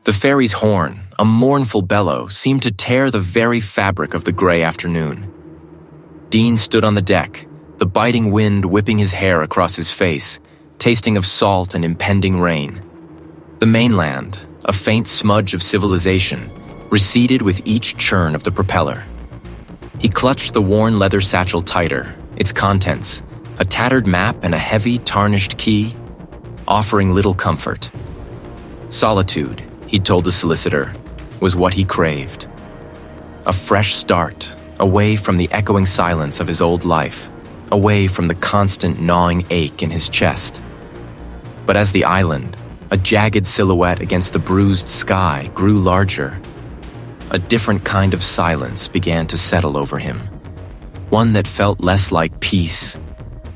The ferry's horn, a mournful bellow, seemed to tear the very fabric of the gray afternoon. Dean stood on the deck, the biting wind whipping his hair across his face, tasting of salt and impending rain. The mainland, a faint smudge of civilization, receded with each churn of the propeller. He clutched the worn leather satchel tighter, its contents, a tattered map and a heavy, tarnished key, offering little comfort. Solitude, he'd told the solicitor, was what he craved. A fresh start, away from the echoing silence of his old life, away from the constant gnawing ache in his chest. But as the island, a jagged silhouette against the bruised sky, grew larger, a different kind of silence began to settle over him, one that felt less like peace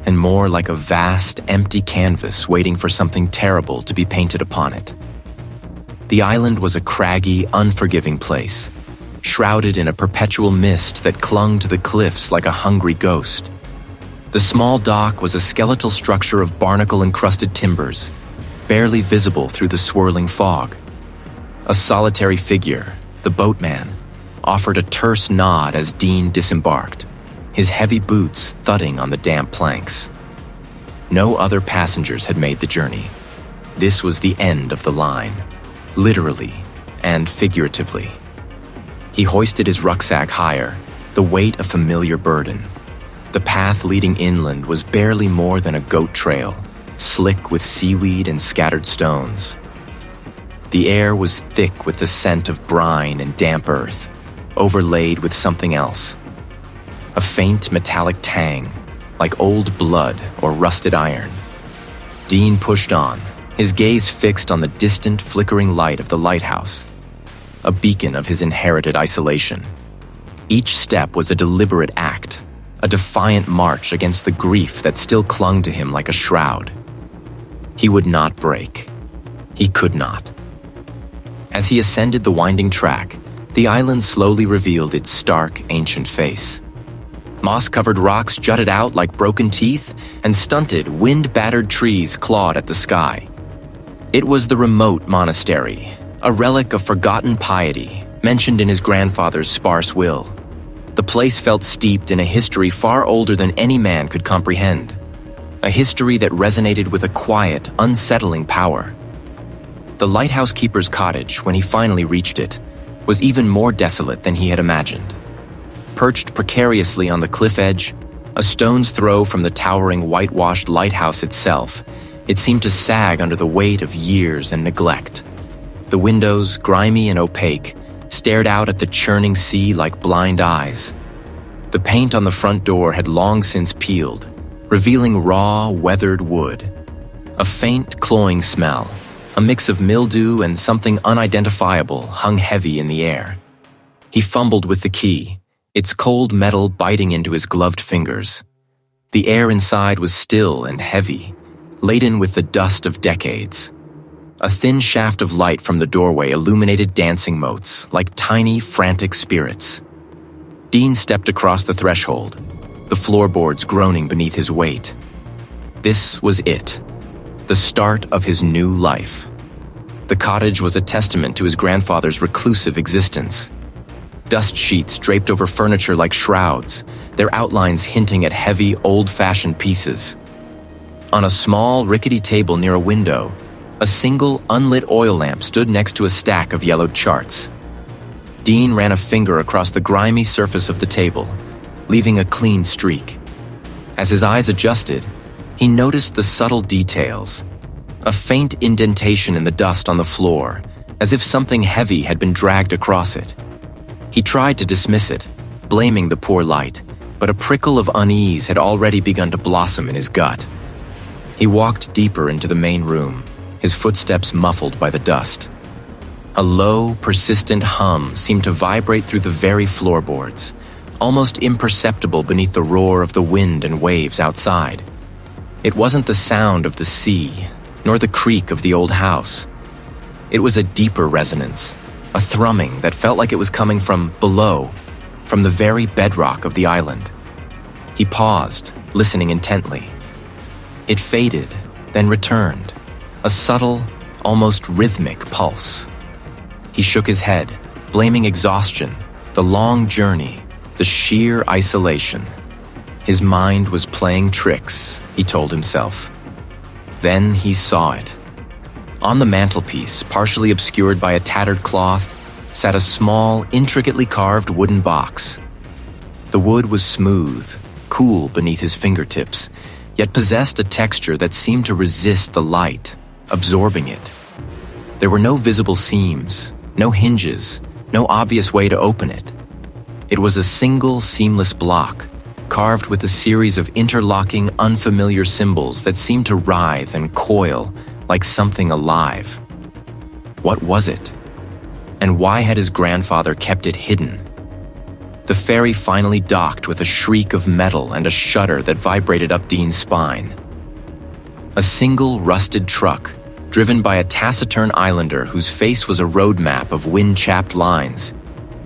and more like a vast, empty canvas waiting for something terrible to be painted upon it. The island was a craggy, unforgiving place, shrouded in a perpetual mist that clung to the cliffs like a hungry ghost. The small dock was a skeletal structure of barnacle-encrusted timbers, barely visible through the swirling fog. A solitary figure, the boatman, offered a terse nod as Dean disembarked, his heavy boots thudding on the damp planks. No other passengers had made the journey. This was the end of the line, literally and figuratively. He hoisted his rucksack higher, the weight a familiar burden. The path leading inland was barely more than a goat trail, slick with seaweed and scattered stones. The air was thick with the scent of brine and damp earth, overlaid with something else. A faint metallic tang, like old blood or rusted iron. Dean pushed on, his gaze fixed on the distant, flickering light of the lighthouse, a beacon of his inherited isolation. Each step was a deliberate act, a defiant march against the grief that still clung to him like a shroud. He would not break. He could not. As he ascended the winding track, the island slowly revealed its stark, ancient face. Moss-covered rocks jutted out like broken teeth, and stunted, wind-battered trees clawed at the sky. It was the remote monastery, a relic of forgotten piety, mentioned in his grandfather's sparse will. The place felt steeped in a history far older than any man could comprehend, a history that resonated with a quiet, unsettling power. The lighthouse keeper's cottage, when he finally reached it, was even more desolate than he had imagined. Perched precariously on the cliff edge, a stone's throw from the towering whitewashed lighthouse itself, it seemed to sag under the weight of years and neglect. The windows, grimy and opaque, stared out at the churning sea like blind eyes. The paint on the front door had long since peeled, revealing raw, weathered wood. A faint, cloying smell, a mix of mildew and something unidentifiable, hung heavy in the air. He fumbled with the key, its cold metal biting into his gloved fingers. The air inside was still and heavy, laden with the dust of decades. A thin shaft of light from the doorway illuminated dancing motes, like tiny, frantic spirits. Dean stepped across the threshold, the floorboards groaning beneath his weight. This was it, the start of his new life. The cottage was a testament to his grandfather's reclusive existence. Dust sheets draped over furniture like shrouds, their outlines hinting at heavy, old-fashioned pieces. On a small, rickety table near a window, a single, unlit oil lamp stood next to a stack of yellowed charts. Dean ran a finger across the grimy surface of the table, leaving a clean streak. As his eyes adjusted, he noticed the subtle details. A faint indentation in the dust on the floor, as if something heavy had been dragged across it. He tried to dismiss it, blaming the poor light, but a prickle of unease had already begun to blossom in his gut. He walked deeper into the main room, his footsteps muffled by the dust. A low, persistent hum seemed to vibrate through the very floorboards, almost imperceptible beneath the roar of the wind and waves outside. It wasn't the sound of the sea, nor the creak of the old house. It was a deeper resonance, a thrumming that felt like it was coming from below, from the very bedrock of the island. He paused, listening intently. It faded, then returned, a subtle, almost rhythmic pulse. He shook his head, blaming exhaustion, the long journey, the sheer isolation. His mind was playing tricks, he told himself. Then he saw it. On the mantelpiece, partially obscured by a tattered cloth, sat a small, intricately carved wooden box. The wood was smooth, cool beneath his fingertips, yet possessed a texture that seemed to resist the light, absorbing it. There were no visible seams, no hinges, no obvious way to open it. It was a single, seamless block, carved with a series of interlocking, unfamiliar symbols that seemed to writhe and coil like something alive. What was it? And why had his grandfather kept it hidden? The ferry finally docked with a shriek of metal and a shudder that vibrated up Dean's spine. A single rusted truck, driven by a taciturn islander whose face was a road map of wind-chapped lines,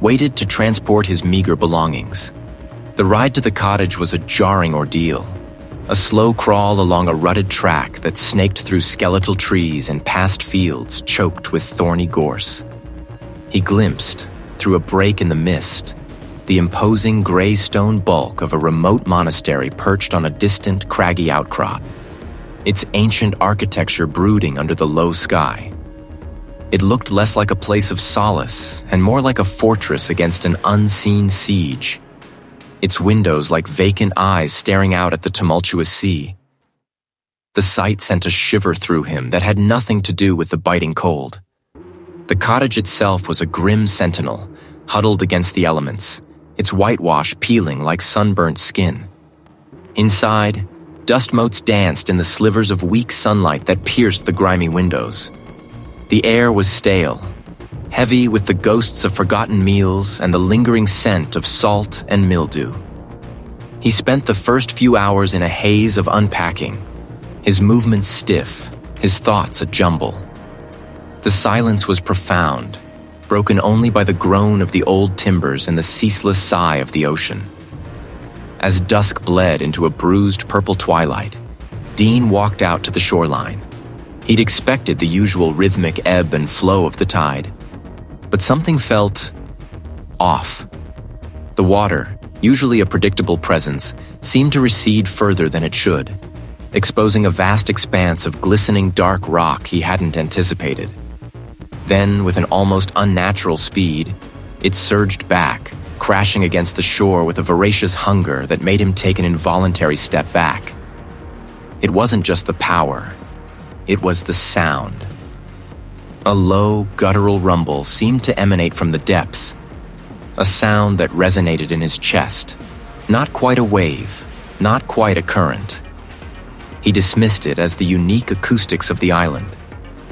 waited to transport his meager belongings. The ride to the cottage was a jarring ordeal, a slow crawl along a rutted track that snaked through skeletal trees and past fields choked with thorny gorse. He glimpsed, through a break in the mist, the imposing gray stone bulk of a remote monastery perched on a distant, craggy outcrop, its ancient architecture brooding under the low sky. It looked less like a place of solace and more like a fortress against an unseen siege, its windows like vacant eyes staring out at the tumultuous sea. The sight sent a shiver through him that had nothing to do with the biting cold. The cottage itself was a grim sentinel, huddled against the elements, its whitewash peeling like sunburnt skin. Inside, dust motes danced in the slivers of weak sunlight that pierced the grimy windows. The air was stale, heavy with the ghosts of forgotten meals and the lingering scent of salt and mildew. He spent the first few hours in a haze of unpacking, his movements stiff, his thoughts a jumble. The silence was profound, broken only by the groan of the old timbers and the ceaseless sigh of the ocean. As dusk bled into a bruised purple twilight, Dean walked out to the shoreline. He'd expected the usual rhythmic ebb and flow of the tide, but something felt off. The water, usually a predictable presence, seemed to recede further than it should, exposing a vast expanse of glistening dark rock he hadn't anticipated. Then, with an almost unnatural speed, it surged back, crashing against the shore with a voracious hunger that made him take an involuntary step back. It wasn't just the power, it was the sound. A low, guttural rumble seemed to emanate from the depths, a sound that resonated in his chest, not quite a wave, not quite a current. He dismissed it as the unique acoustics of the island,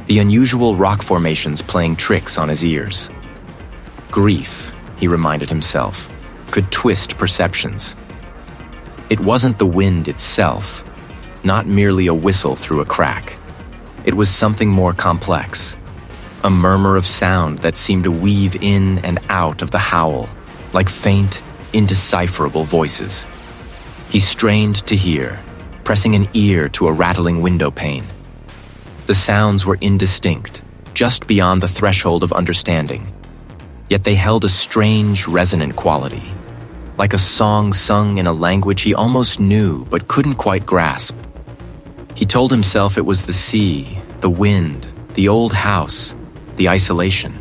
the unusual rock formations playing tricks on his ears. Grief, he reminded himself, could twist perceptions. It wasn't the wind itself, not merely a whistle through a crack. It was something more complex, a murmur of sound that seemed to weave in and out of the howl, like faint, indecipherable voices. He strained to hear, pressing an ear to a rattling window pane. The sounds were indistinct, just beyond the threshold of understanding, yet they held a strange, resonant quality, like a song sung in a language he almost knew but couldn't quite grasp. He told himself it was the sea, the wind, the old house, the isolation.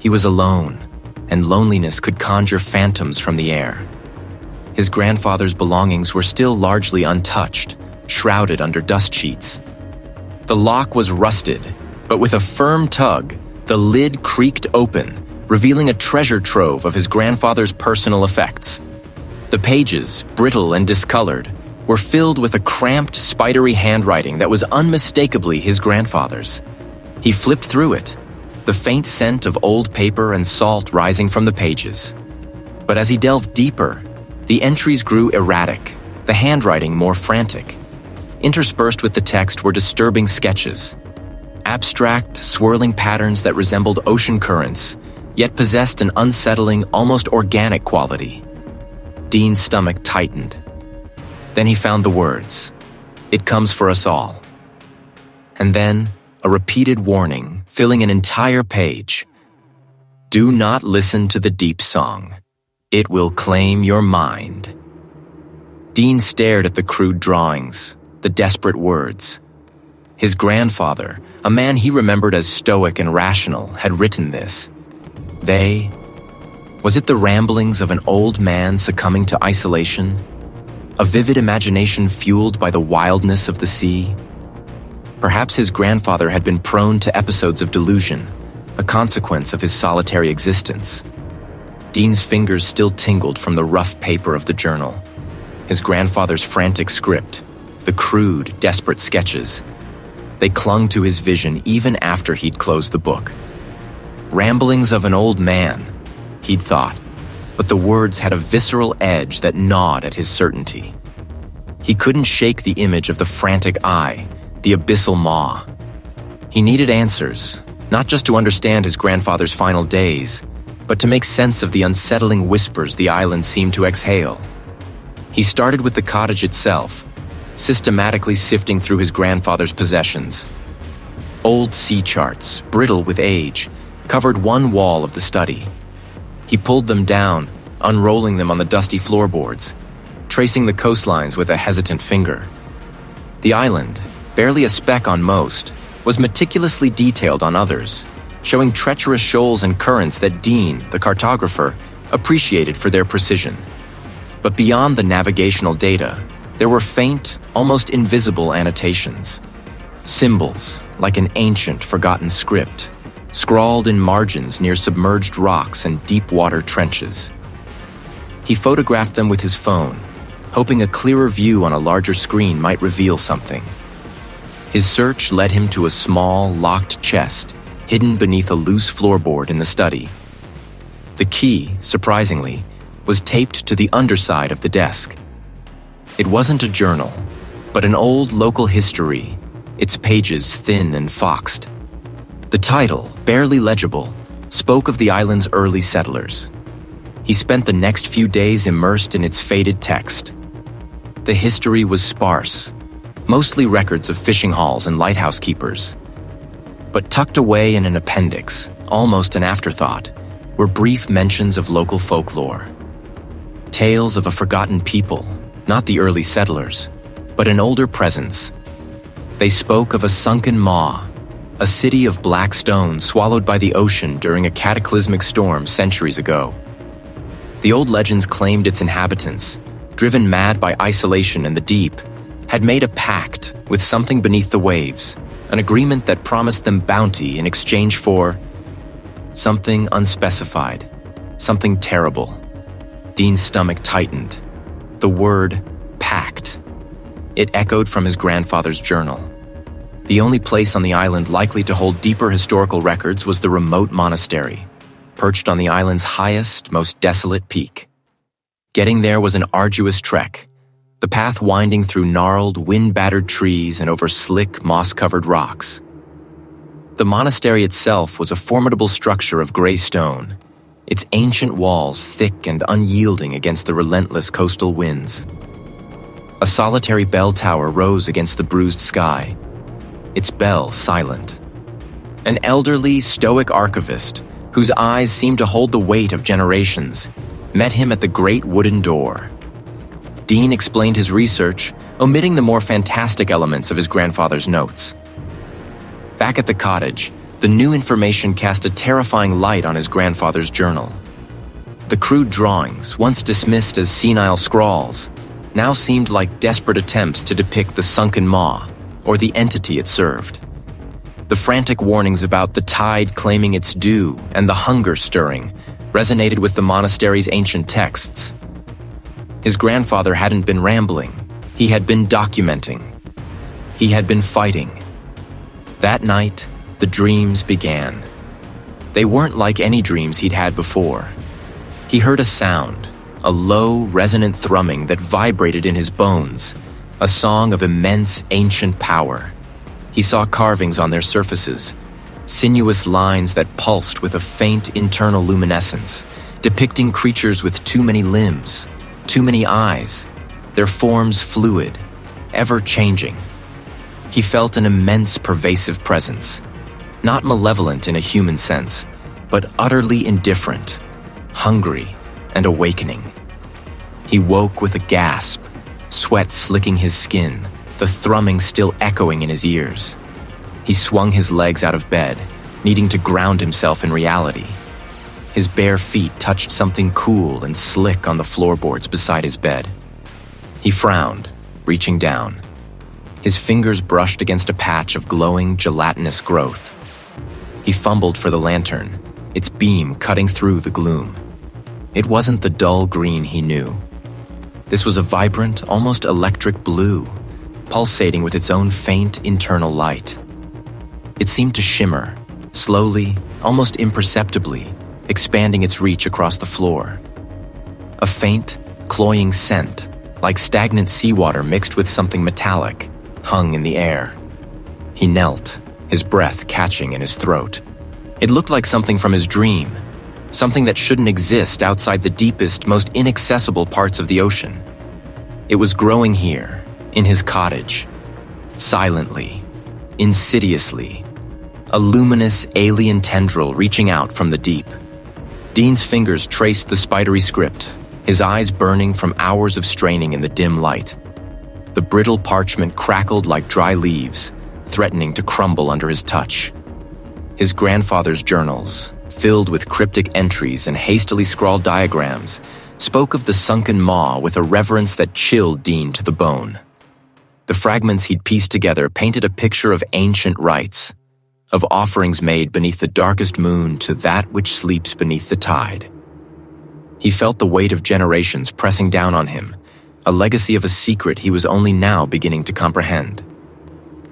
He was alone, and loneliness could conjure phantoms from the air. His grandfather's belongings were still largely untouched, shrouded under dust sheets. The lock was rusted, but with a firm tug, the lid creaked open, revealing a treasure trove of his grandfather's personal effects. The pages, brittle and discolored, were filled with a cramped, spidery handwriting that was unmistakably his grandfather's. He flipped through it, the faint scent of old paper and salt rising from the pages. But as he delved deeper, the entries grew erratic, the handwriting more frantic. Interspersed with the text were disturbing sketches, abstract, swirling patterns that resembled ocean currents, yet possessed an unsettling, almost organic quality. Dean's stomach tightened. Then he found the words, "It comes for us all." And then, a repeated warning, filling an entire page, Do not listen to the deep song. It will claim your mind. Dean stared at the crude drawings, the desperate words. His grandfather, a man he remembered as stoic and rational, had written this. Was it the ramblings of an old man succumbing to isolation? A vivid imagination fueled by the wildness of the sea? Perhaps his grandfather had been prone to episodes of delusion, a consequence of his solitary existence. Dean's fingers still tingled from the rough paper of the journal. His grandfather's frantic script, the crude, desperate sketches. They clung to his vision even after he'd closed the book. Ramblings of an old man, he'd thought, but the words had a visceral edge that gnawed at his certainty. He couldn't shake the image of the frantic eye, the abyssal maw. He needed answers, not just to understand his grandfather's final days, but to make sense of the unsettling whispers the island seemed to exhale. He started with the cottage itself, systematically sifting through his grandfather's possessions. Old sea charts, brittle with age, covered one wall of the study. He pulled them down, unrolling them on the dusty floorboards, tracing the coastlines with a hesitant finger. The island, barely a speck on most, was meticulously detailed on others, showing treacherous shoals and currents that Dean, the cartographer, appreciated for their precision. But beyond the navigational data, there were faint, almost invisible annotations. Symbols, like an ancient, forgotten script, scrawled in margins near submerged rocks and deep-water trenches. He photographed them with his phone, hoping a clearer view on a larger screen might reveal something. His search led him to a small, locked chest hidden beneath a loose floorboard in the study. The key, surprisingly, was taped to the underside of the desk. It wasn't a journal, but an old local history, its pages thin and foxed. The title, barely legible, spoke of the island's early settlers. He spent the next few days immersed in its faded text. The history was sparse, mostly records of fishing halls and lighthouse keepers. But tucked away in an appendix, almost an afterthought, were brief mentions of local folklore. Tales of a forgotten people, not the early settlers, but an older presence. They spoke of a sunken maw, a city of black stone swallowed by the ocean during a cataclysmic storm centuries ago. The old legends claimed its inhabitants, driven mad by isolation and the deep, had made a pact with something beneath the waves, an agreement that promised them bounty in exchange for something unspecified, something terrible. Dean's stomach tightened. The word pact. It echoed from his grandfather's journal. The only place on the island likely to hold deeper historical records was the remote monastery, perched on the island's highest, most desolate peak. Getting there was an arduous trek, the path winding through gnarled, wind-battered trees and over slick, moss-covered rocks. The monastery itself was a formidable structure of gray stone, its ancient walls thick and unyielding against the relentless coastal winds. A solitary bell tower rose against the bruised sky, its bell silent. An elderly, stoic archivist, whose eyes seemed to hold the weight of generations, met him at the great wooden door. Dean explained his research, omitting the more fantastic elements of his grandfather's notes. Back at the cottage, the new information cast a terrifying light on his grandfather's journal. The crude drawings, once dismissed as senile scrawls, now seemed like desperate attempts to depict the sunken maw, or the entity it served. The frantic warnings about the tide claiming its due and the hunger stirring resonated with the monastery's ancient texts. His grandfather hadn't been rambling. He had been documenting. He had been fighting. That night, the dreams began. They weren't like any dreams he'd had before. He heard a sound, a low, resonant thrumming that vibrated in his bones, a song of immense, ancient power. He saw carvings on their surfaces, sinuous lines that pulsed with a faint internal luminescence, depicting creatures with too many limbs, too many eyes, their forms fluid, ever-changing. He felt an immense pervasive presence, not malevolent in a human sense, but utterly indifferent, hungry, and awakening. He woke with a gasp, sweat slicking his skin, the thrumming still echoing in his ears. He swung his legs out of bed, needing to ground himself in reality. His bare feet touched something cool and slick on the floorboards beside his bed. He frowned, reaching down. His fingers brushed against a patch of glowing, gelatinous growth. He fumbled for the lantern, its beam cutting through the gloom. It wasn't the dull green he knew. This was a vibrant, almost electric blue, pulsating with its own faint internal light. It seemed to shimmer, slowly, almost imperceptibly, expanding its reach across the floor. A faint, cloying scent, like stagnant seawater mixed with something metallic, hung in the air. He knelt, his breath catching in his throat. It looked like something from his dream, something that shouldn't exist outside the deepest, most inaccessible parts of the ocean. It was growing here, in his cottage, silently, insidiously, a luminous alien tendril reaching out from the deep. Dean's fingers traced the spidery script, his eyes burning from hours of straining in the dim light. The brittle parchment crackled like dry leaves, threatening to crumble under his touch. His grandfather's journals, filled with cryptic entries and hastily scrawled diagrams, spoke of the sunken maw with a reverence that chilled Dean to the bone. The fragments he'd pieced together painted a picture of ancient rites, of offerings made beneath the darkest moon to that which sleeps beneath the tide. He felt the weight of generations pressing down on him, a legacy of a secret he was only now beginning to comprehend.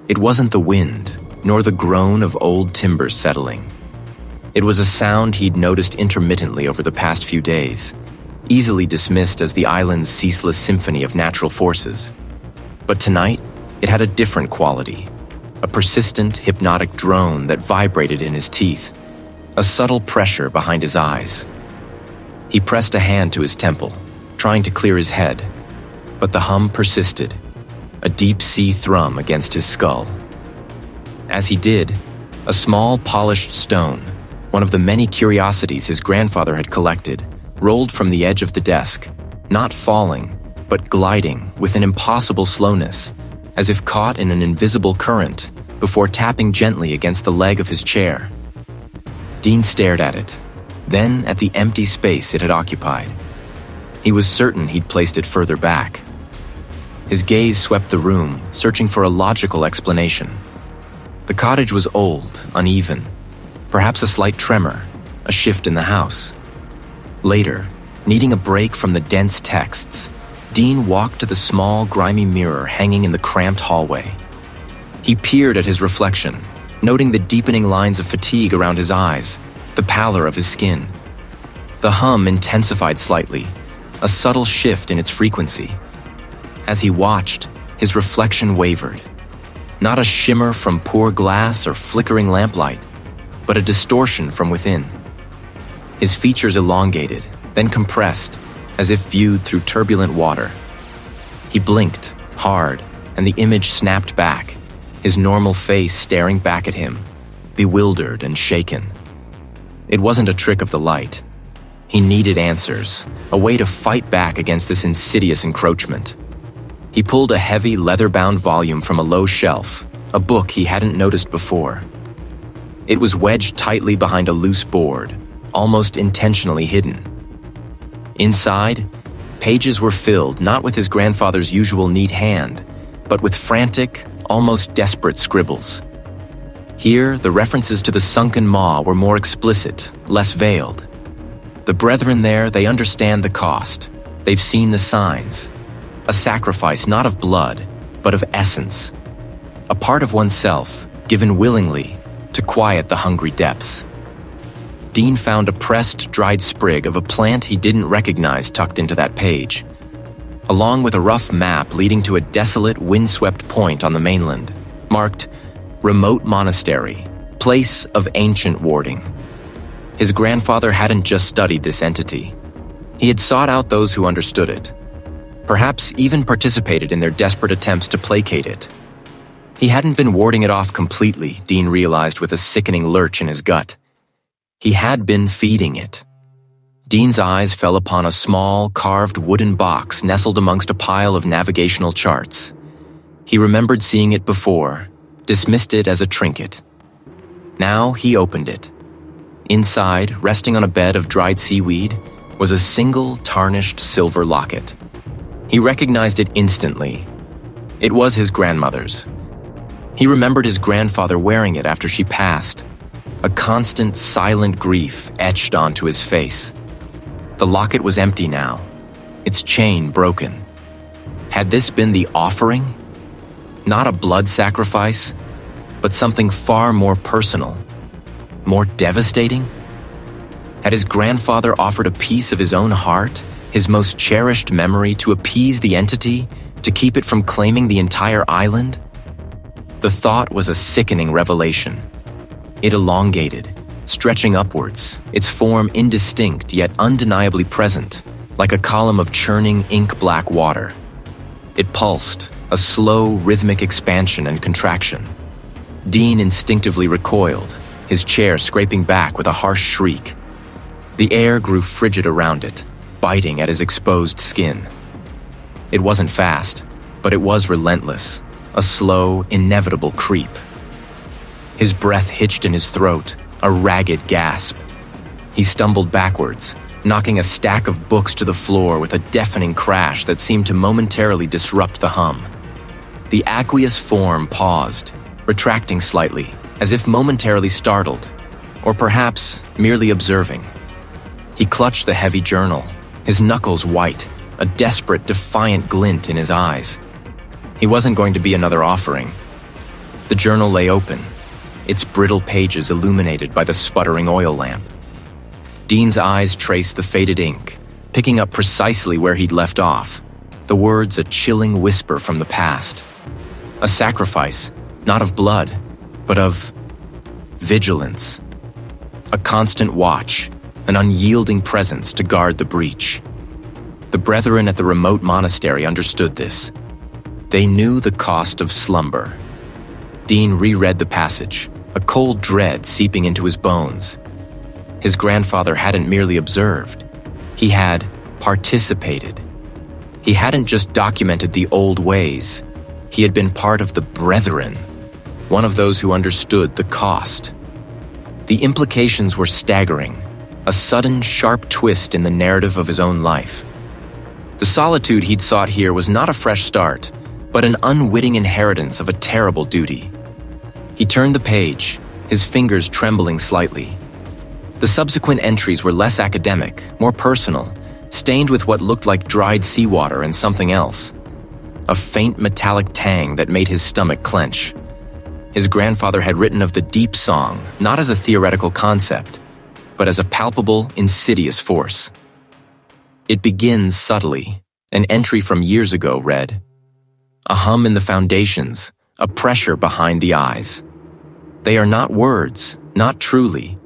It wasn't the wind, nor the groan of old timbers settling. It was a sound he'd noticed intermittently over the past few days, easily dismissed as the island's ceaseless symphony of natural forces. But tonight, it had a different quality, a persistent, hypnotic drone that vibrated in his teeth, a subtle pressure behind his eyes. He pressed a hand to his temple, trying to clear his head, but the hum persisted, a deep-sea thrum against his skull. As he did, a small, polished stone, one of the many curiosities his grandfather had collected, rolled from the edge of the desk, not falling, but gliding with an impossible slowness, as if caught in an invisible current, before tapping gently against the leg of his chair. Dean stared at it, then at the empty space it had occupied. He was certain he'd placed it further back. His gaze swept the room, searching for a logical explanation. The cottage was old, uneven, perhaps a slight tremor, a shift in the house. Later, needing a break from the dense texts, Dean walked to the small, grimy mirror hanging in the cramped hallway. He peered at his reflection, noting the deepening lines of fatigue around his eyes, the pallor of his skin. The hum intensified slightly, a subtle shift in its frequency. As he watched, his reflection wavered. Not a shimmer from poor glass or flickering lamplight, but a distortion from within. His features elongated, then compressed, as if viewed through turbulent water. He blinked, hard, and the image snapped back, his normal face staring back at him, bewildered and shaken. It wasn't a trick of the light. He needed answers, a way to fight back against this insidious encroachment. He pulled a heavy, leather-bound volume from a low shelf, a book he hadn't noticed before. It was wedged tightly behind a loose board, almost intentionally hidden. Inside, pages were filled not with his grandfather's usual neat hand, but with frantic, almost desperate scribbles. Here, the references to the sunken maw were more explicit, less veiled. The brethren there, they understand the cost. They've seen the signs. A sacrifice not of blood, but of essence. A part of oneself, given willingly, to quiet the hungry depths. Dean found a pressed, dried sprig of a plant he didn't recognize tucked into that page, along with a rough map leading to a desolate, windswept point on the mainland, marked Remote Monastery, Place of Ancient Warding. His grandfather hadn't just studied this entity. He had sought out those who understood it, perhaps even participated in their desperate attempts to placate it. He hadn't been warding it off completely, Dean realized with a sickening lurch in his gut. He had been feeding it. Dean's eyes fell upon a small, carved wooden box nestled amongst a pile of navigational charts. He remembered seeing it before, dismissed it as a trinket. Now he opened it. Inside, resting on a bed of dried seaweed, was a single tarnished silver locket. He recognized it instantly. It was his grandmother's. He remembered his grandfather wearing it after she passed. A constant, silent grief etched onto his face. The locket was empty now, its chain broken. Had this been the offering? Not a blood sacrifice, but something far more personal, more devastating? Had his grandfather offered a piece of his own heart, his most cherished memory, to appease the entity, to keep it from claiming the entire island? The thought was a sickening revelation. It elongated, stretching upwards, its form indistinct yet undeniably present, like a column of churning ink-black water. It pulsed, a slow, rhythmic expansion and contraction. Dean instinctively recoiled, his chair scraping back with a harsh shriek. The air grew frigid around it, biting at his exposed skin. It wasn't fast, but it was relentless, a slow, inevitable creep. His breath hitched in his throat, a ragged gasp. He stumbled backwards, knocking a stack of books to the floor with a deafening crash that seemed to momentarily disrupt the hum. The aqueous form paused, retracting slightly, as if momentarily startled, or perhaps merely observing. He clutched the heavy journal, his knuckles white, a desperate, defiant glint in his eyes. He wasn't going to be another offering. The journal lay open, its brittle pages illuminated by the sputtering oil lamp. Dean's eyes traced the faded ink, picking up precisely where he'd left off, the words a chilling whisper from the past. A sacrifice, not of blood, but of vigilance. A constant watch, an unyielding presence to guard the breach. The brethren at the remote monastery understood this. They knew the cost of slumber. Dean reread the passage, a cold dread seeping into his bones. His grandfather hadn't merely observed. He had participated. He hadn't just documented the old ways. He had been part of the brethren, one of those who understood the cost. The implications were staggering, a sudden, sharp twist in the narrative of his own life. The solitude he'd sought here was not a fresh start, but an unwitting inheritance of a terrible duty. He turned the page, his fingers trembling slightly. The subsequent entries were less academic, more personal, stained with what looked like dried seawater and something else. A faint metallic tang that made his stomach clench. His grandfather had written of the deep song, not as a theoretical concept, but as a palpable, insidious force. It begins subtly. An entry from years ago read, "A hum in the foundations, a pressure behind the eyes. They are not words, not truly,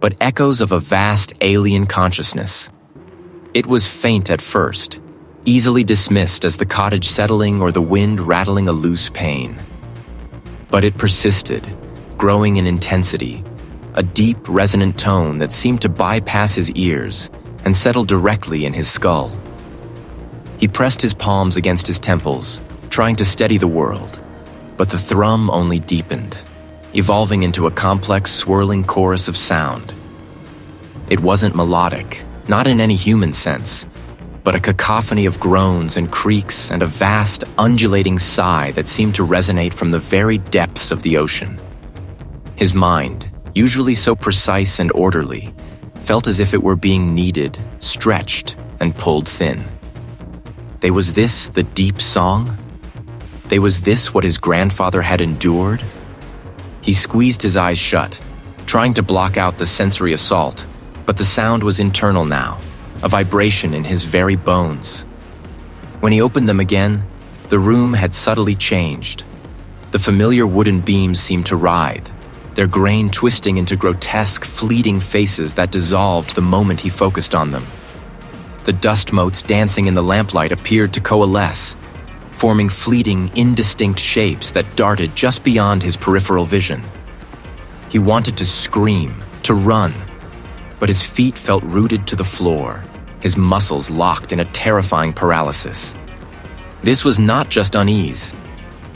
but echoes of a vast alien consciousness." It was faint at first, easily dismissed as the cottage settling or the wind rattling a loose pane. But it persisted, growing in intensity, a deep, resonant tone that seemed to bypass his ears and settle directly in his skull. He pressed his palms against his temples, trying to steady the world, but the thrum only deepened, evolving into a complex, swirling chorus of sound. It wasn't melodic, not in any human sense, but a cacophony of groans and creaks and a vast, undulating sigh that seemed to resonate from the very depths of the ocean. His mind, usually so precise and orderly, felt as if it were being kneaded, stretched, and pulled thin. Was this the deep song? Was this what his grandfather had endured? He squeezed his eyes shut, trying to block out the sensory assault, but the sound was internal now, a vibration in his very bones. When he opened them again, the room had subtly changed. The familiar wooden beams seemed to writhe, their grain twisting into grotesque, fleeting faces that dissolved the moment he focused on them. The dust motes dancing in the lamplight appeared to coalesce, forming fleeting, indistinct shapes that darted just beyond his peripheral vision. He wanted to scream, to run, but his feet felt rooted to the floor, his muscles locked in a terrifying paralysis. This was not just unease.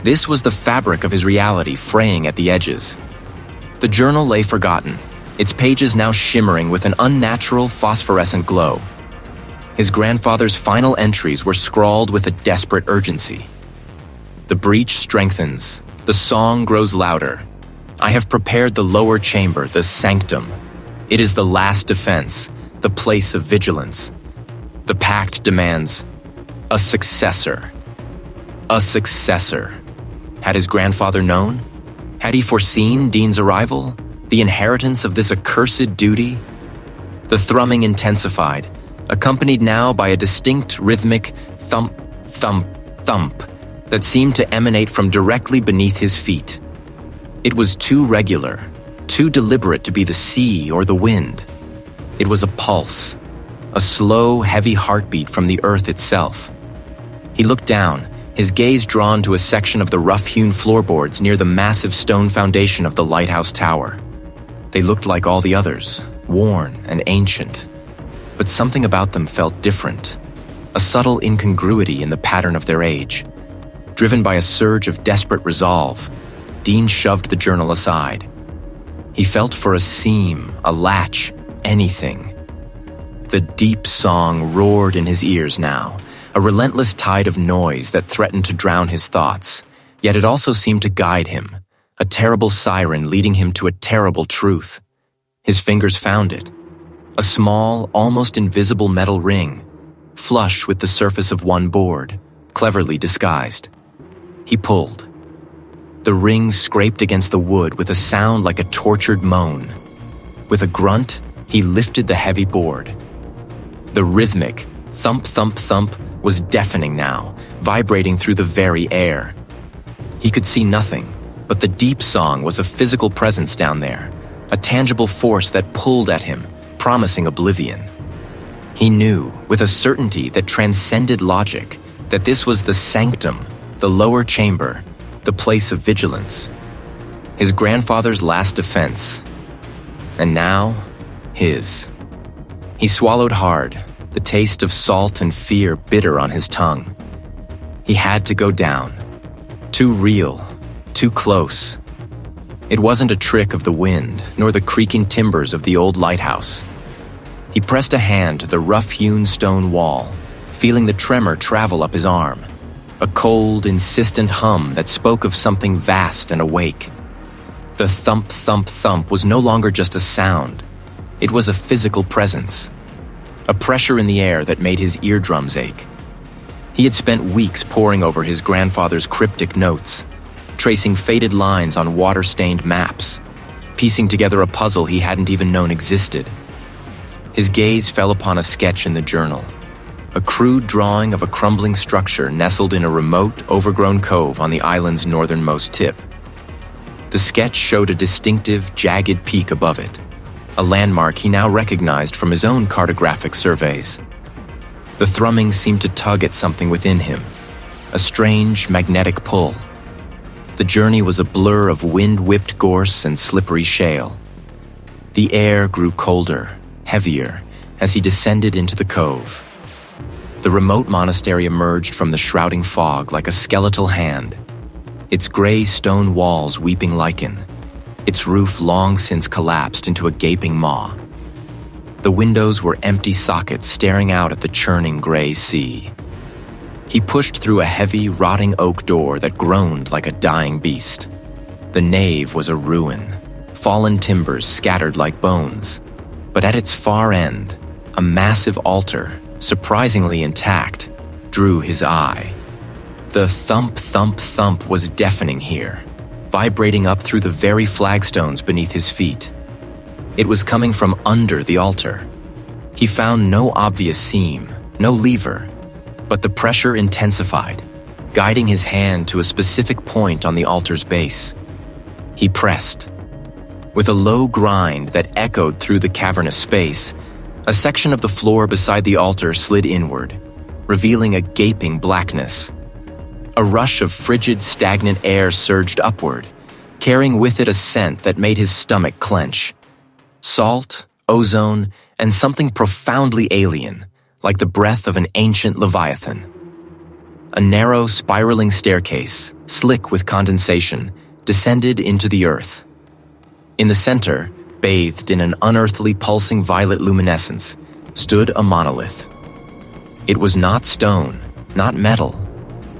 This was the fabric of his reality fraying at the edges. The journal lay forgotten, its pages now shimmering with an unnatural phosphorescent glow. His grandfather's final entries were scrawled with a desperate urgency. The breach strengthens. The song grows louder. I have prepared the lower chamber, the sanctum. It is the last defense, the place of vigilance. The pact demands a successor. A successor. Had his grandfather known? Had he foreseen Dean's arrival? The inheritance of this accursed duty? The thrumming intensified, accompanied now by a distinct rhythmic thump, thump, thump that seemed to emanate from directly beneath his feet. It was too regular, too deliberate to be the sea or the wind. It was a pulse, a slow, heavy heartbeat from the earth itself. He looked down, his gaze drawn to a section of the rough-hewn floorboards near the massive stone foundation of the lighthouse tower. They looked like all the others, worn and ancient. But something about them felt different, a subtle incongruity in the pattern of their age. Driven by a surge of desperate resolve, Dean shoved the journal aside. He felt for a seam, a latch, anything. The deep song roared in his ears now, a relentless tide of noise that threatened to drown his thoughts, yet it also seemed to guide him, a terrible siren leading him to a terrible truth. His fingers found it. A small, almost invisible metal ring, flush with the surface of one board, cleverly disguised. He pulled. The ring scraped against the wood with a sound like a tortured moan. With a grunt, he lifted the heavy board. The rhythmic thump, thump, thump was deafening now, vibrating through the very air. He could see nothing, but the deep song was a physical presence down there, a tangible force that pulled at him, promising oblivion. He knew, with a certainty that transcended logic, that this was the sanctum, the lower chamber, the place of vigilance. His grandfather's last defense. And now, his. He swallowed hard, the taste of salt and fear bitter on his tongue. He had to go down. Too real, too close. It wasn't a trick of the wind, nor the creaking timbers of the old lighthouse. He pressed a hand to the rough-hewn stone wall, feeling the tremor travel up his arm, a cold, insistent hum that spoke of something vast and awake. The thump, thump, thump was no longer just a sound. It was a physical presence, a pressure in the air that made his eardrums ache. He had spent weeks poring over his grandfather's cryptic notes, tracing faded lines on water-stained maps, piecing together a puzzle he hadn't even known existed. His gaze fell upon a sketch in the journal, a crude drawing of a crumbling structure nestled in a remote, overgrown cove on the island's northernmost tip. The sketch showed a distinctive, jagged peak above it, a landmark he now recognized from his own cartographic surveys. The thrumming seemed to tug at something within him, a strange, magnetic pull. The journey was a blur of wind-whipped gorse and slippery shale. The air grew colder, heavier, as he descended into the cove. The remote monastery emerged from the shrouding fog like a skeletal hand, its gray stone walls weeping lichen, its roof long since collapsed into a gaping maw. The windows were empty sockets staring out at the churning gray sea. He pushed through a heavy, rotting oak door that groaned like a dying beast. The nave was a ruin, fallen timbers scattered like bones. But at its far end, a massive altar, surprisingly intact, drew his eye. The thump, thump, thump was deafening here, vibrating up through the very flagstones beneath his feet. It was coming from under the altar. He found no obvious seam, no lever, but the pressure intensified, guiding his hand to a specific point on the altar's base. He pressed. With a low grind that echoed through the cavernous space, a section of the floor beside the altar slid inward, revealing a gaping blackness. A rush of frigid, stagnant air surged upward, carrying with it a scent that made his stomach clench. Salt, ozone, and something profoundly alien, like the breath of an ancient leviathan. A narrow, spiraling staircase, slick with condensation, descended into the earth. In the center, bathed in an unearthly pulsing violet luminescence, stood a monolith. It was not stone, not metal,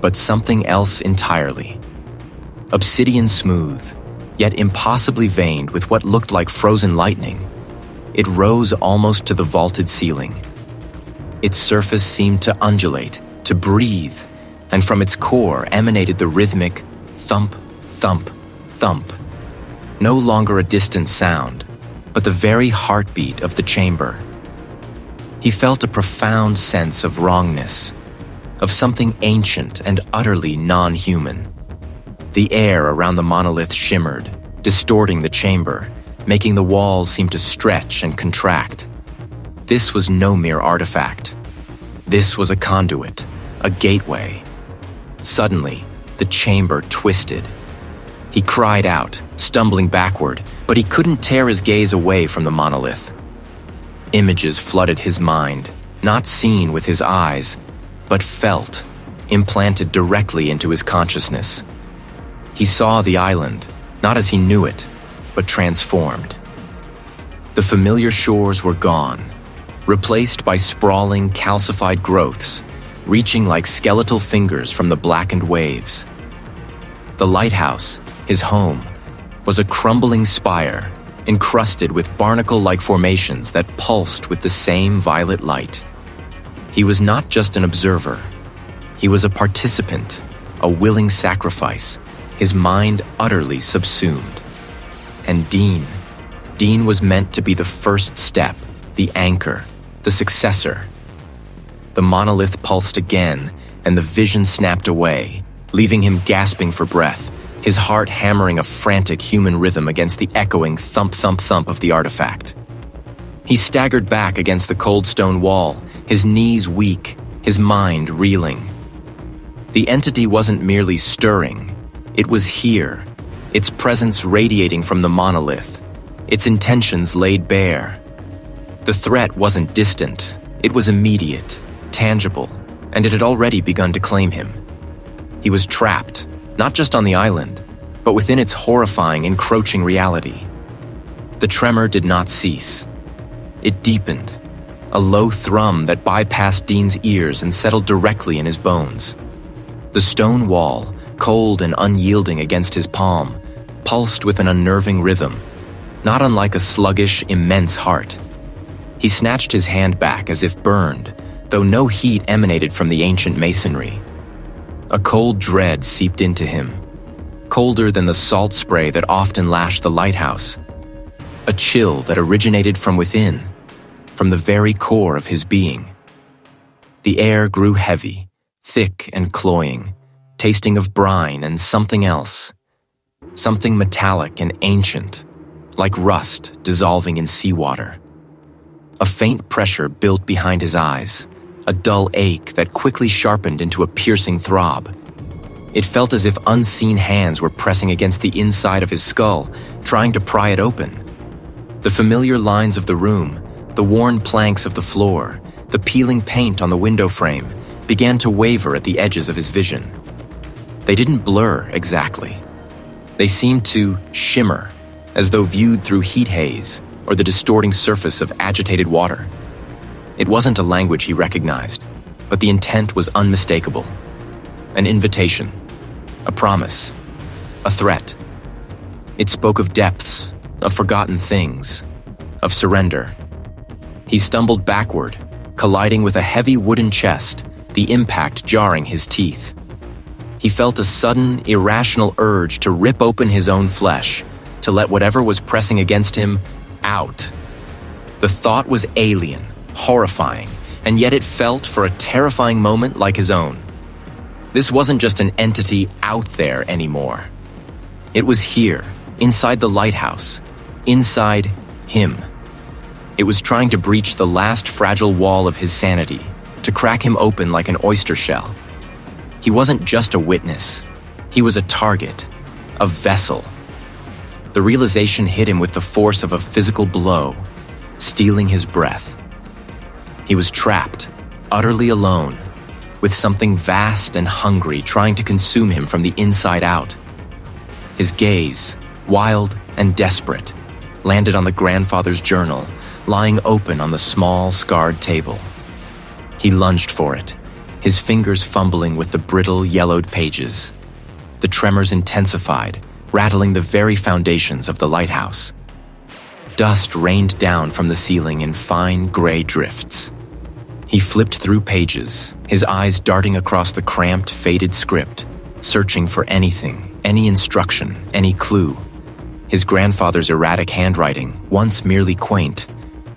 but something else entirely. Obsidian smooth, yet impossibly veined with what looked like frozen lightning, it rose almost to the vaulted ceiling. Its surface seemed to undulate, to breathe, and from its core emanated the rhythmic thump, thump, thump. No longer a distant sound, but the very heartbeat of the chamber. He felt a profound sense of wrongness, of something ancient and utterly non-human. The air around the monolith shimmered, distorting the chamber, making the walls seem to stretch and contract. This was no mere artifact. This was a conduit, a gateway. Suddenly, the chamber twisted. He cried out, stumbling backward, but he couldn't tear his gaze away from the monolith. Images flooded his mind, not seen with his eyes, but felt, implanted directly into his consciousness. He saw the island, not as he knew it, but transformed. The familiar shores were gone, replaced by sprawling, calcified growths, reaching like skeletal fingers from the blackened waves. The lighthouse, his home, was a crumbling spire, encrusted with barnacle-like formations that pulsed with the same violet light. He was not just an observer. He was a participant, a willing sacrifice, his mind utterly subsumed. And Dean was meant to be the first step, the anchor, the successor. The monolith pulsed again, and the vision snapped away, leaving him gasping for breath, his heart hammering a frantic human rhythm against the echoing thump-thump-thump of the artifact. He staggered back against the cold stone wall, his knees weak, his mind reeling. The entity wasn't merely stirring. It was here, its presence radiating from the monolith, its intentions laid bare. The threat wasn't distant. It was immediate, tangible, and it had already begun to claim him. He was trapped, not just on the island, but within its horrifying, encroaching reality. The tremor did not cease. It deepened, a low thrum that bypassed Dean's ears and settled directly in his bones. The stone wall, cold and unyielding against his palm, pulsed with an unnerving rhythm, not unlike a sluggish, immense heart. He snatched his hand back as if burned, though no heat emanated from the ancient masonry. A cold dread seeped into him, colder than the salt spray that often lashed the lighthouse. A chill that originated from within, from the very core of his being. The air grew heavy, thick and cloying, tasting of brine and something else. Something metallic and ancient, like rust dissolving in seawater. A faint pressure built behind his eyes, a dull ache that quickly sharpened into a piercing throb. It felt as if unseen hands were pressing against the inside of his skull, trying to pry it open. The familiar lines of the room, the worn planks of the floor, the peeling paint on the window frame, began to waver at the edges of his vision. They didn't blur exactly. They seemed to shimmer, as though viewed through heat haze or the distorting surface of agitated water. It wasn't a language he recognized, but the intent was unmistakable. An invitation, a promise, a threat. It spoke of depths, of forgotten things, of surrender. He stumbled backward, colliding with a heavy wooden chest, the impact jarring his teeth. He felt a sudden, irrational urge to rip open his own flesh, to let whatever was pressing against him out. The thought was alien, horrifying, and yet it felt for a terrifying moment like his own. This wasn't just an entity out there anymore. It was here, inside the lighthouse, inside him. It was trying to breach the last fragile wall of his sanity, to crack him open like an oyster shell. He wasn't just a witness. He was a target, a vessel. The realization hit him with the force of a physical blow. stealing his breath. He was trapped, utterly alone, with something vast and hungry trying to consume him from the inside out. His gaze, wild and desperate, landed on the grandfather's journal, lying open on the small, scarred table. He lunged for it, his fingers fumbling with the brittle, yellowed pages. The tremors intensified, rattling the very foundations of the lighthouse. Dust rained down from the ceiling in fine, gray drifts. He flipped through pages, his eyes darting across the cramped, faded script, searching for anything, any instruction, any clue. His grandfather's erratic handwriting, once merely quaint,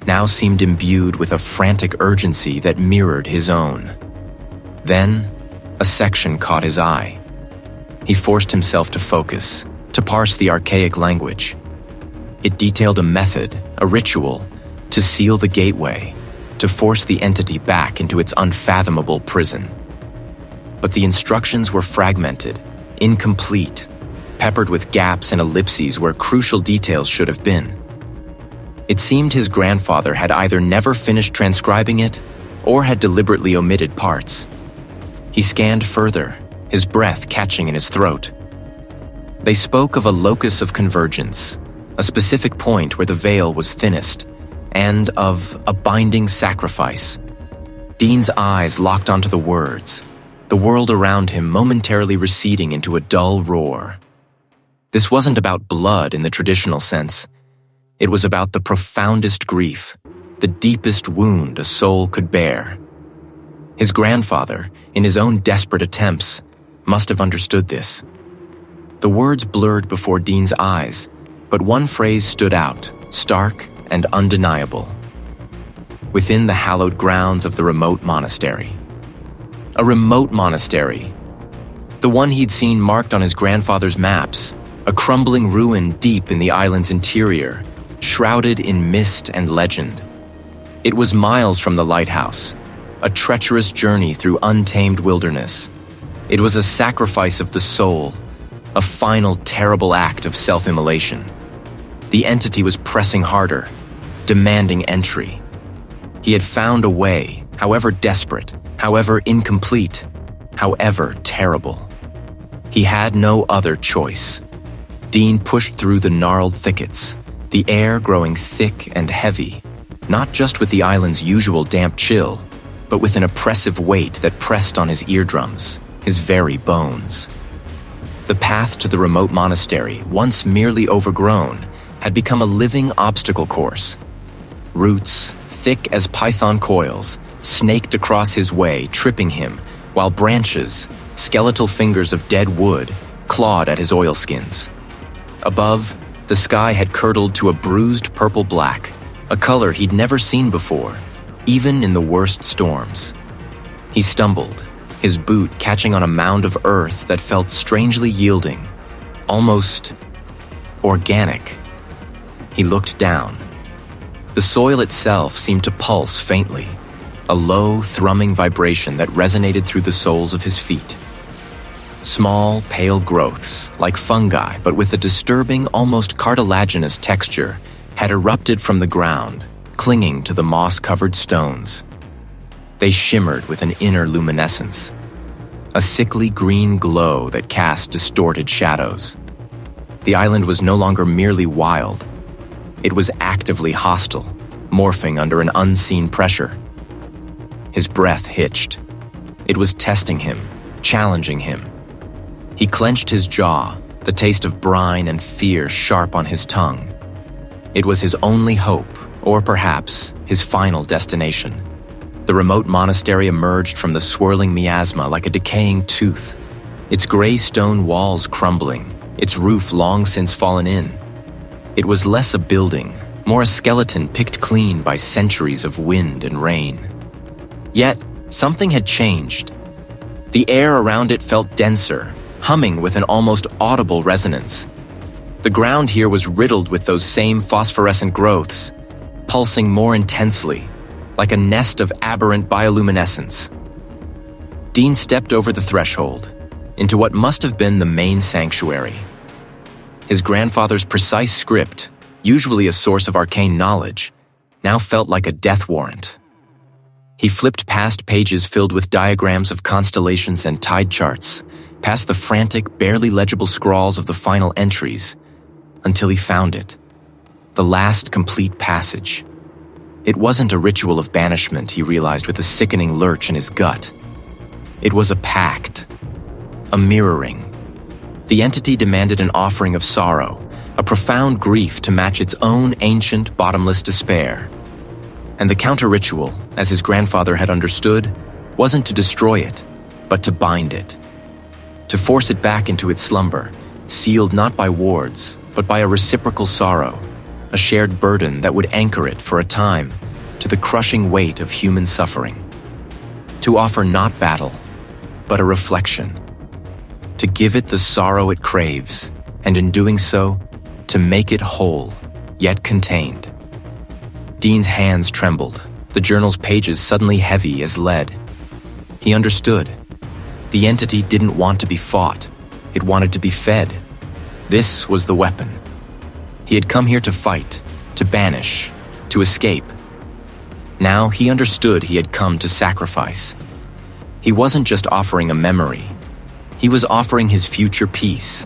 now seemed imbued with a frantic urgency that mirrored his own. Then, a section caught his eye. He forced himself to focus, to parse the archaic language. It detailed a method, a ritual, to seal the gateway, to force the entity back into its unfathomable prison. But the instructions were fragmented, incomplete, peppered with gaps and ellipses where crucial details should have been. It seemed his grandfather had either never finished transcribing it or had deliberately omitted parts. He scanned further, his breath catching in his throat. They spoke of a locus of convergence, a specific point where the veil was thinnest, and of a binding sacrifice. Dean's eyes locked onto the words, the world around him momentarily receding into a dull roar. This wasn't about blood in the traditional sense. It was about the profoundest grief, the deepest wound a soul could bear. His grandfather, in his own desperate attempts, must have understood this. The words blurred before Dean's eyes, but one phrase stood out, stark and undeniable. Within the hallowed grounds of the remote monastery. A remote monastery. The one he'd seen marked on his grandfather's maps, a crumbling ruin deep in the island's interior, shrouded in mist and legend. It was miles from the lighthouse, a treacherous journey through untamed wilderness. It was a sacrifice of the soul, a final terrible act of self-immolation. The entity was pressing harder, demanding entry. He had found a way, however desperate, however incomplete, however terrible. He had no other choice. Dean pushed through the gnarled thickets, the air growing thick and heavy, not just with the island's usual damp chill, but with an oppressive weight that pressed on his eardrums, his very bones. The path to the remote monastery, once merely overgrown, had become a living obstacle course. Roots, thick as python coils, snaked across his way, tripping him, while branches, skeletal fingers of dead wood, clawed at his oilskins. Above, the sky had curdled to a bruised purple-black, a color he'd never seen before, even in the worst storms. He stumbled, his boot catching on a mound of earth that felt strangely yielding, almost organic. He looked down. The soil itself seemed to pulse faintly, a low, thrumming vibration that resonated through the soles of his feet. Small, pale growths, like fungi but with a disturbing, almost cartilaginous texture, had erupted from the ground, clinging to the moss-covered stones. They shimmered with an inner luminescence, a sickly green glow that cast distorted shadows. The island was no longer merely wild. It was actively hostile, morphing under an unseen pressure. His breath hitched. It was testing him, challenging him. He clenched his jaw, the taste of brine and fear sharp on his tongue. It was his only hope, or perhaps his final destination. The remote monastery emerged from the swirling miasma like a decaying tooth, its gray stone walls crumbling, its roof long since fallen in. It was less a building, more a skeleton picked clean by centuries of wind and rain. Yet, something had changed. The air around it felt denser, humming with an almost audible resonance. The ground here was riddled with those same phosphorescent growths, pulsing more intensely, like a nest of aberrant bioluminescence. Dean stepped over the threshold, into what must have been the main sanctuary. His grandfather's precise script, usually a source of arcane knowledge, now felt like a death warrant. He flipped past pages filled with diagrams of constellations and tide charts, past the frantic, barely legible scrawls of the final entries, until he found it. The last complete passage. It wasn't a ritual of banishment, he realized with a sickening lurch in his gut. It was a pact. A mirroring. The entity demanded an offering of sorrow, a profound grief to match its own ancient, bottomless despair. And the counter-ritual, as his grandfather had understood, wasn't to destroy it, but to bind it. To force it back into its slumber, sealed not by wards, but by a reciprocal sorrow, a shared burden that would anchor it for a time to the crushing weight of human suffering. To offer not battle, but a reflection. To give it the sorrow it craves, and in doing so, to make it whole, yet contained. Dean's hands trembled, the journal's pages suddenly heavy as lead. He understood. The entity didn't want to be fought. It wanted to be fed. This was the weapon. He had come here to fight, to banish, to escape. Now he understood he had come to sacrifice. He wasn't just offering a memory. He was offering his future peace,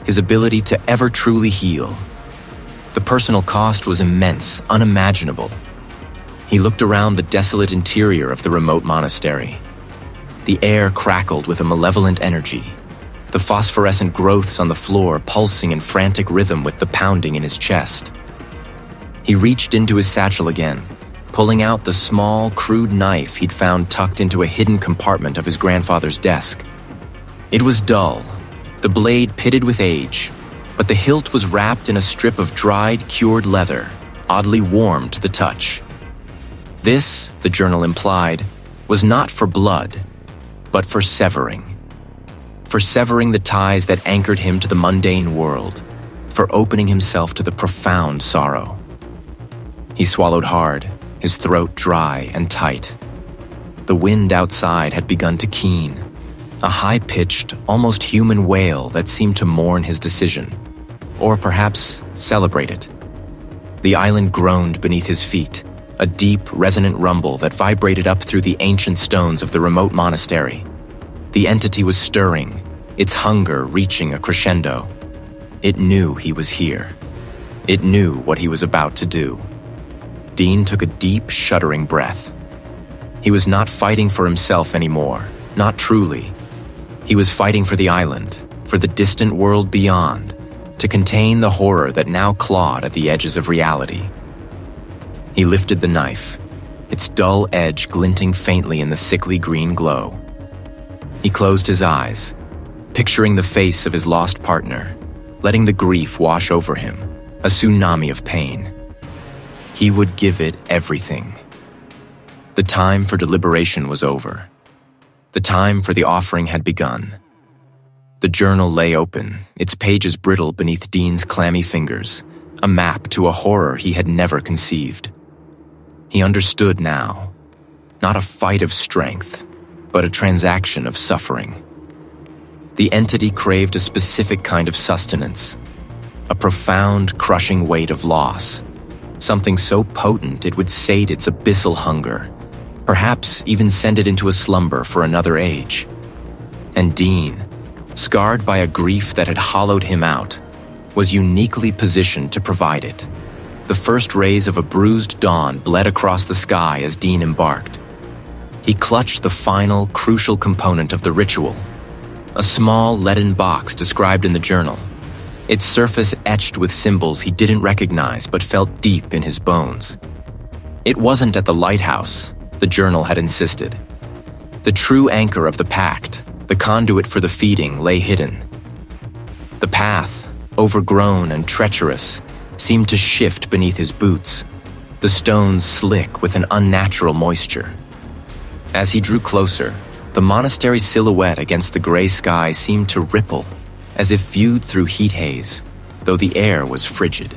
his ability to ever truly heal. The personal cost was immense, unimaginable. He looked around the desolate interior of the remote monastery. The air crackled with a malevolent energy, the phosphorescent growths on the floor pulsing in frantic rhythm with the pounding in his chest. He reached into his satchel again, pulling out the small, crude knife he'd found tucked into a hidden compartment of his grandfather's desk. It was dull, the blade pitted with age, but the hilt was wrapped in a strip of dried, cured leather, oddly warm to the touch. This, the journal implied, was not for blood, but for severing. For severing the ties that anchored him to the mundane world, for opening himself to the profound sorrow. He swallowed hard, his throat dry and tight. The wind outside had begun to keen, a high-pitched, almost human wail that seemed to mourn his decision, or perhaps celebrate it. The island groaned beneath his feet, a deep, resonant rumble that vibrated up through the ancient stones of the remote monastery. The entity was stirring, its hunger reaching a crescendo. It knew he was here. It knew what he was about to do. Dean took a deep, shuddering breath. He was not fighting for himself anymore, not truly. He was fighting for the island, for the distant world beyond, to contain the horror that now clawed at the edges of reality. He lifted the knife, its dull edge glinting faintly in the sickly green glow. He closed his eyes, picturing the face of his lost partner, letting the grief wash over him, a tsunami of pain. He would give it everything. The time for deliberation was over. The time for the offering had begun. The journal lay open, its pages brittle beneath Dean's clammy fingers, a map to a horror he had never conceived. He understood now, not a fight of strength, but a transaction of suffering. The entity craved a specific kind of sustenance, a profound, crushing weight of loss, something so potent it would sate its abyssal hunger, perhaps even send it into a slumber for another age. And Dean, scarred by a grief that had hollowed him out, was uniquely positioned to provide it. The first rays of a bruised dawn bled across the sky as Dean embarked. He clutched the final, crucial component of the ritual, a small leaden box described in the journal, its surface etched with symbols he didn't recognize but felt deep in his bones. It wasn't at the lighthouse, the journal had insisted. The true anchor of the pact, the conduit for the feeding, lay hidden. The path, overgrown and treacherous, seemed to shift beneath his boots, the stones slick with an unnatural moisture. As he drew closer, the monastery's silhouette against the gray sky seemed to ripple, as if viewed through heat haze, though the air was frigid.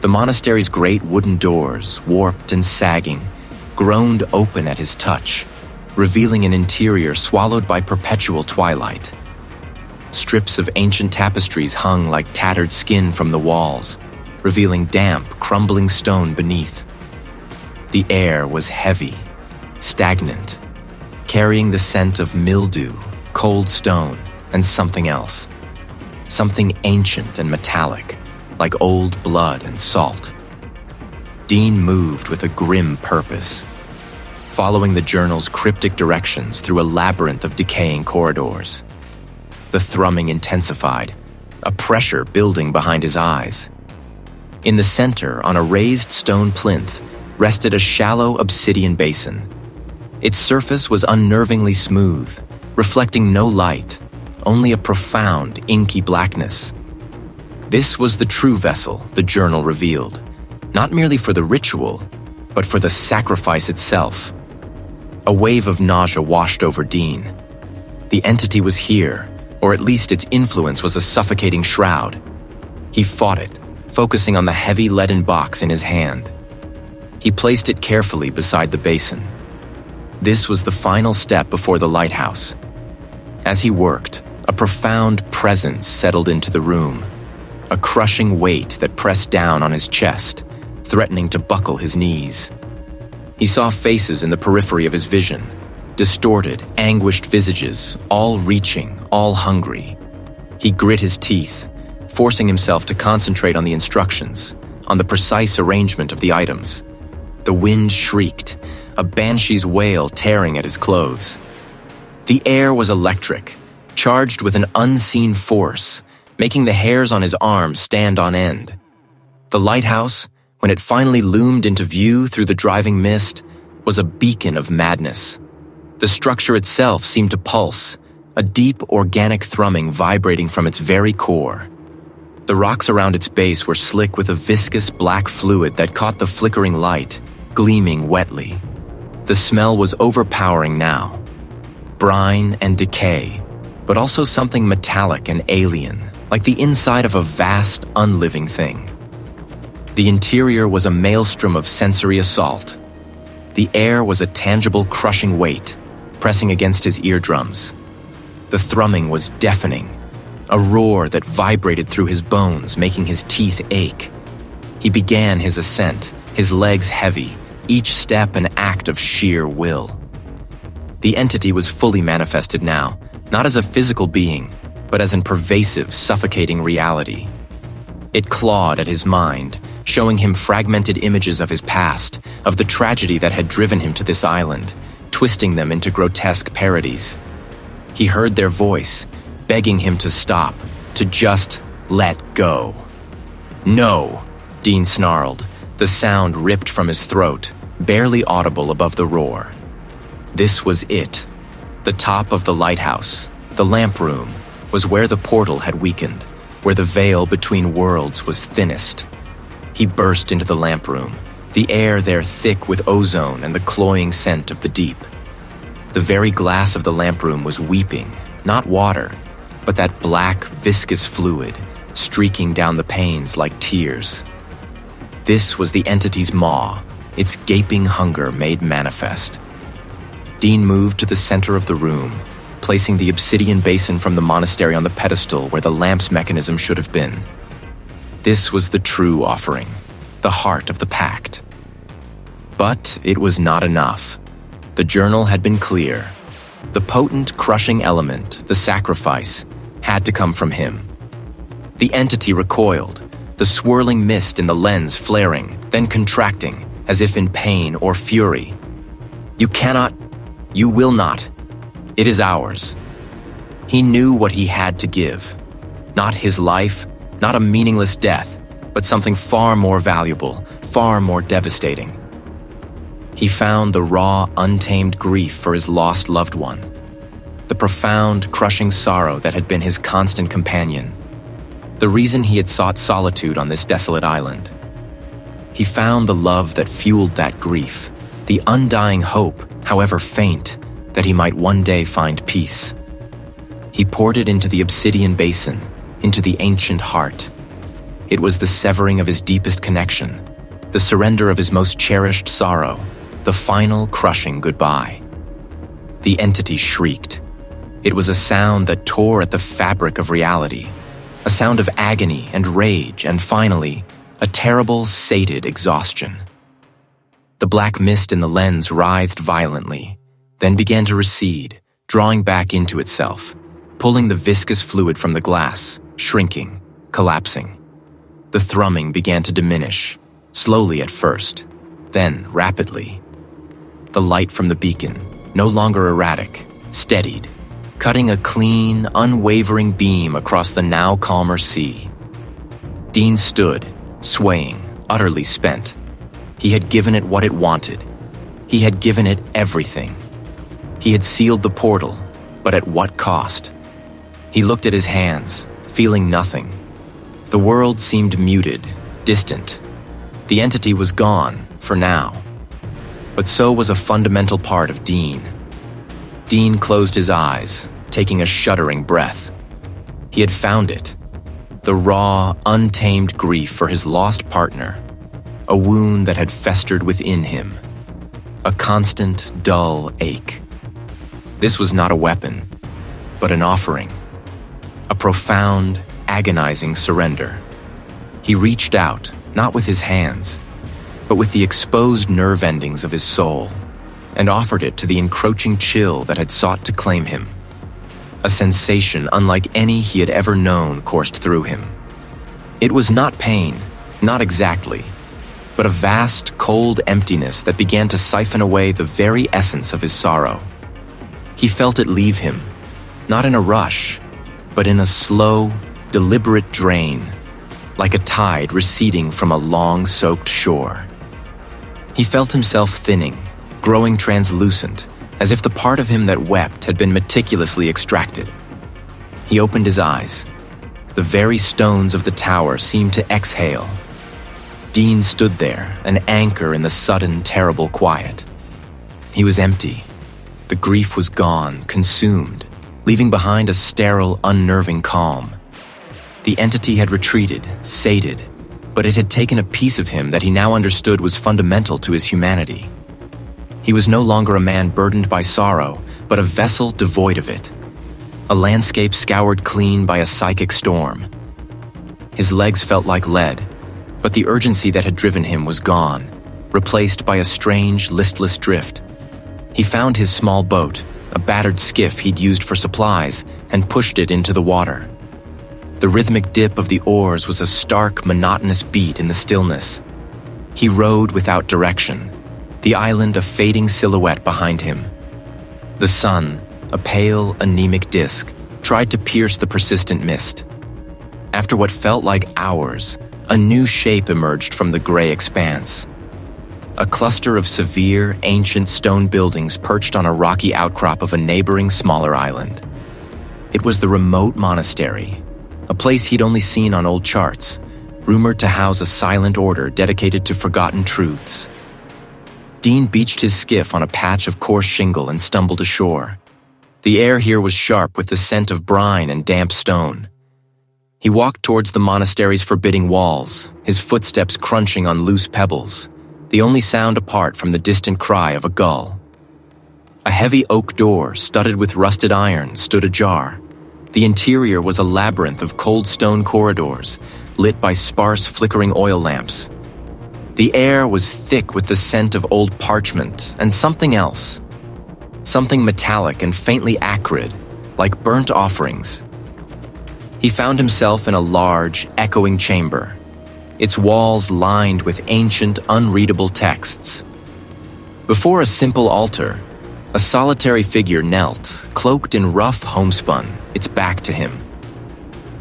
The monastery's great wooden doors, warped and sagging, groaned open at his touch, revealing an interior swallowed by perpetual twilight. Strips of ancient tapestries hung like tattered skin from the walls, revealing damp, crumbling stone beneath, The air was heavy, stagnant, carrying the scent of mildew, cold stone, and something else. Something ancient and metallic, like old blood and salt. Dean moved with a grim purpose, following the journal's cryptic directions through a labyrinth of decaying corridors. The thrumming intensified, a pressure building behind his eyes. In the center, on a raised stone plinth, rested a shallow obsidian basin. Its surface was unnervingly smooth, reflecting no light, only a profound, inky blackness. This was the true vessel, the journal revealed, not merely for the ritual, but for the sacrifice itself. A wave of nausea washed over Dean. The entity was here, or at least its influence was a suffocating shroud. He fought it, focusing on the heavy leaden box in his hand. He placed it carefully beside the basin. This was the final step before the lighthouse. As he worked, a profound presence settled into the room, a crushing weight that pressed down on his chest, threatening to buckle his knees. He saw faces in the periphery of his vision, distorted, anguished visages, all reaching, all hungry. He grit his teeth, forcing himself to concentrate on the instructions, on the precise arrangement of the items. The wind shrieked, a banshee's wail tearing at his clothes. The air was electric, charged with an unseen force, making the hairs on his arms stand on end. The lighthouse, when it finally loomed into view through the driving mist, was a beacon of madness. The structure itself seemed to pulse, a deep organic thrumming vibrating from its very core. The rocks around its base were slick with a viscous black fluid that caught the flickering light, gleaming wetly. The smell was overpowering now. Brine and decay, but also something metallic and alien, like the inside of a vast, unliving thing. The interior was a maelstrom of sensory assault. The air was a tangible, crushing weight, pressing against his eardrums. The thrumming was deafening, a roar that vibrated through his bones, making his teeth ache. He began his ascent, his legs heavy, each step an act of sheer will. The entity was fully manifested now, not as a physical being, but as an pervasive, suffocating reality. It clawed at his mind, showing him fragmented images of his past, of the tragedy that had driven him to this island, twisting them into grotesque parodies. He heard their voice, begging him to stop, to just let go. "No," Dean snarled, the sound ripped from his throat, barely audible above the roar. This was it. The top of the lighthouse, the lamp room, was where the portal had weakened, where the veil between worlds was thinnest. He burst into the lamp room, the air there thick with ozone and the cloying scent of the deep. The very glass of the lamp room was weeping, not water, but that black, viscous fluid, streaking down the panes like tears. This was the entity's maw, its gaping hunger made manifest. Dean moved to the center of the room, placing the obsidian basin from the monastery on the pedestal where the lamp's mechanism should have been. This was the true offering, the heart of the pact. But it was not enough. The journal had been clear. The potent, crushing element, the sacrifice, had to come from him. The entity recoiled, the swirling mist in the lens flaring, then contracting, as if in pain or fury. "You cannot, you will not. It is ours." He knew what he had to give. Not his life, not a meaningless death, but something far more valuable, far more devastating. He found the raw, untamed grief for his lost loved one, the profound, crushing sorrow that had been his constant companion, the reason he had sought solitude on this desolate island. He found the love that fueled that grief, the undying hope, however faint, that he might one day find peace. He poured it into the obsidian basin, into the ancient heart. It was the severing of his deepest connection, the surrender of his most cherished sorrow, the final crushing goodbye. The entity shrieked. It was a sound that tore at the fabric of reality, a sound of agony and rage, and finally, a terrible, sated exhaustion. The black mist in the lens writhed violently, then began to recede, drawing back into itself, pulling the viscous fluid from the glass, shrinking, collapsing. The thrumming began to diminish, slowly at first, then rapidly. The light from the beacon, no longer erratic, steadied, cutting a clean, unwavering beam across the now calmer sea. Dean stood, swaying, utterly spent. He had given it what it wanted. He had given it everything. He had sealed the portal, but at what cost? He looked at his hands, feeling nothing. The world seemed muted, distant. The entity was gone, for now. But so was a fundamental part of Dean. Dean closed his eyes, taking a shuddering breath. He had found it. The raw, untamed grief for his lost partner. A wound that had festered within him. A constant, dull ache. This was not a weapon, but an offering. A profound, agonizing surrender. He reached out, not with his hands, but with the exposed nerve endings of his soul, and offered it to the encroaching chill that had sought to claim him. A sensation unlike any he had ever known coursed through him. It was not pain, not exactly, but a vast, cold emptiness that began to siphon away the very essence of his sorrow. He felt it leave him, not in a rush, but in a slow, deliberate drain, like a tide receding from a long-soaked shore. He felt himself thinning, growing translucent, as if the part of him that wept had been meticulously extracted. He opened his eyes. The very stones of the tower seemed to exhale. Dean stood there, an anchor in the sudden, terrible quiet. He was empty. The grief was gone, consumed, leaving behind a sterile, unnerving calm. The entity had retreated, sated, but it had taken a piece of him that he now understood was fundamental to his humanity. He was no longer a man burdened by sorrow, but a vessel devoid of it. A landscape scoured clean by a psychic storm. His legs felt like lead, but the urgency that had driven him was gone, replaced by a strange, listless drift. He found his small boat, a battered skiff he'd used for supplies, and pushed it into the water. The rhythmic dip of the oars was a stark, monotonous beat in the stillness. He rowed without direction, the island a fading silhouette behind him. The sun, a pale, anemic disk, tried to pierce the persistent mist. After what felt like hours, a new shape emerged from the gray expanse. A cluster of severe, ancient stone buildings perched on a rocky outcrop of a neighboring smaller island. It was the remote monastery, a place he'd only seen on old charts, rumored to house a silent order dedicated to forgotten truths. Dean beached his skiff on a patch of coarse shingle and stumbled ashore. The air here was sharp with the scent of brine and damp stone. He walked towards the monastery's forbidding walls, his footsteps crunching on loose pebbles, the only sound apart from the distant cry of a gull. A heavy oak door, studded with rusted iron, stood ajar. The interior was a labyrinth of cold stone corridors, lit by sparse, flickering oil lamps. The air was thick with the scent of old parchment and something else. Something metallic and faintly acrid, like burnt offerings. He found himself in a large, echoing chamber, its walls lined with ancient, unreadable texts. Before a simple altar, a solitary figure knelt, cloaked in rough homespun, its back to him.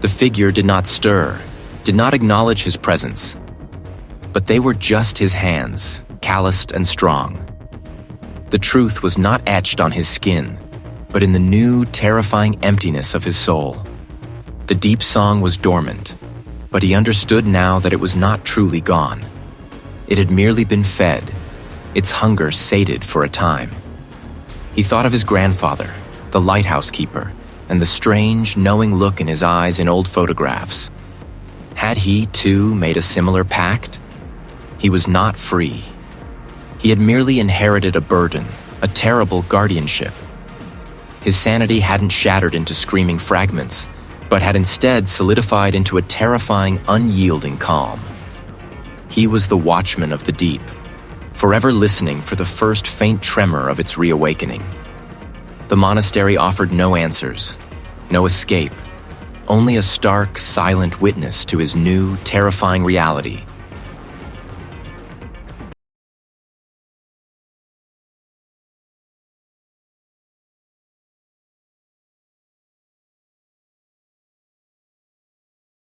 The figure did not stir, did not acknowledge his presence. But they were just his hands, calloused and strong. The truth was not etched on his skin, but in the new, terrifying emptiness of his soul. The deep song was dormant, but he understood now that it was not truly gone. It had merely been fed, its hunger sated for a time. He thought of his grandfather, the lighthouse keeper, and the strange, knowing look in his eyes in old photographs. Had he, too, made a similar pact? He was not free. He had merely inherited a burden, a terrible guardianship. His sanity hadn't shattered into screaming fragments, but had instead solidified into a terrifying, unyielding calm. He was the watchman of the deep, forever listening for the first faint tremor of its reawakening. The monastery offered no answers, no escape, only a stark, silent witness to his new, terrifying reality